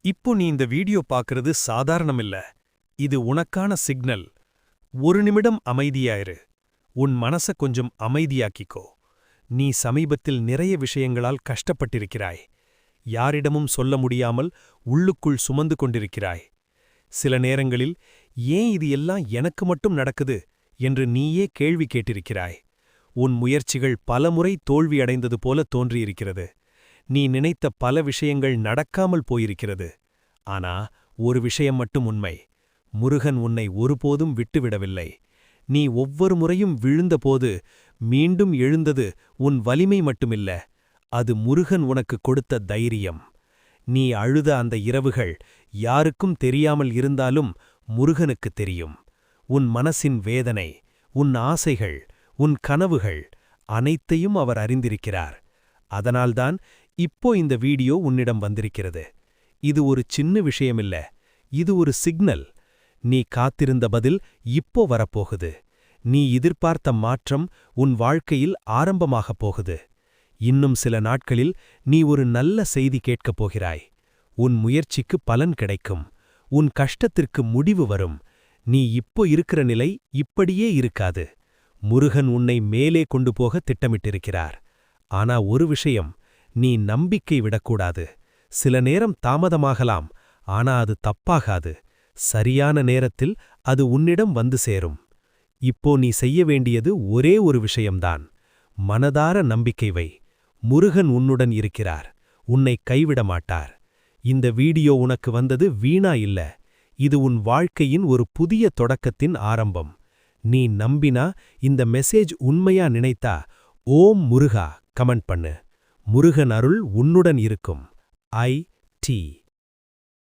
இப்போ நீ இந்த வீடியோ பார்க்கறது சாதாரணமில்ல. இது உனக்கான சிக்னல். ஒரு நிமிடம் அமைதியாயிரு. உன் மனச கொஞ்சம் அமைதியாக்கிக்கோ. நீ சமீபத்தில் நிறைய விஷயங்களால் கஷ்டப்பட்டிருக்கிறாய். யாரிடமும் சொல்ல முடியாமல் உள்ளுக்குள் சுமந்து கொண்டிருக்கிறாய். சில நேரங்களில் ஏன் இது எல்லாம் எனக்கு மட்டும் நடக்குது என்று நீயே கேள்வி கேட்டிருக்கிறாய். உன் முயற்சிகள் பலமுறை தோல்வியடைந்தது போல தோன்றியிருக்கிறது. நீ நினைத்த பல விஷயங்கள் நடக்காமல் போயிருக்கிறது. ஆனா ஒரு விஷயம் மட்டும் உண்மை. முருகன் உன்னை ஒருபோதும் விட்டுவிடவில்லை. நீ ஒவ்வொரு முறையும் விழுந்தபோது மீண்டும் எழுந்தது உன் வலிமை மட்டுமில்ல, அது முருகன் உனக்கு கொடுத்த தைரியம். நீ அழுத அந்த இரவுகள் யாருக்கும் தெரியாமல் இருந்தாலும் முருகனுக்கு தெரியும். உன் மனசின் வேதனை, உன் ஆசைகள், உன் கனவுகள் அனைத்தையும் அவர் அறிந்திருக்கிறார். அதனால்தான் இப்போ இந்த வீடியோ உன்னிடம் வந்திருக்கிறது. இது ஒரு சின்ன விஷயமில்ல, இது ஒரு சிக்னல். நீ காத்திருந்த பதில் இப்போ வரப்போகுது. நீ எதிர்பார்த்த மாற்றம் உன் வாழ்க்கையில் ஆரம்பமாகப் போகுது. இன்னும் சில நாட்களில் நீ ஒரு நல்ல செய்தி கேட்கப் போகிறாய். உன் முயற்சிக்கு பலன் கிடைக்கும். உன் கஷ்டத்திற்கு முடிவு வரும். நீ இப்போ இருக்கிற நிலை இப்படியே இருக்காது. முருகன் உன்னை மேலே கொண்டு போக திட்டமிட்டிருக்கிறார். ஆனா ஒரு விஷயம், நீ நம்பிக்கை விடக்கூடாது. சில நேரம் தாமதமாகலாம், ஆனா அது தப்பாகாது. சரியான நேரத்தில் அது உன்னிடம் வந்து சேரும். இப்போ நீ செய்ய வேண்டியது ஒரே ஒரு விஷயம்தான். மனதார நம்பிக்கை வை. முருகன் உன்னுடன் இருக்கிறார். உன்னை கைவிட மாட்டார். இந்த வீடியோ உனக்கு வந்தது வீணா இல்ல. இது உன் வாழ்க்கையின் ஒரு புதிய தொடக்கத்தின் ஆரம்பம். நீ நம்பினா, இந்த மெசேஜ் உண்மையா நினைத்தா, ஓம் முருகா கமெண்ட் பண்ணு. முருகன் அருள் உன்னுடன் இருக்கும். ஐ.டி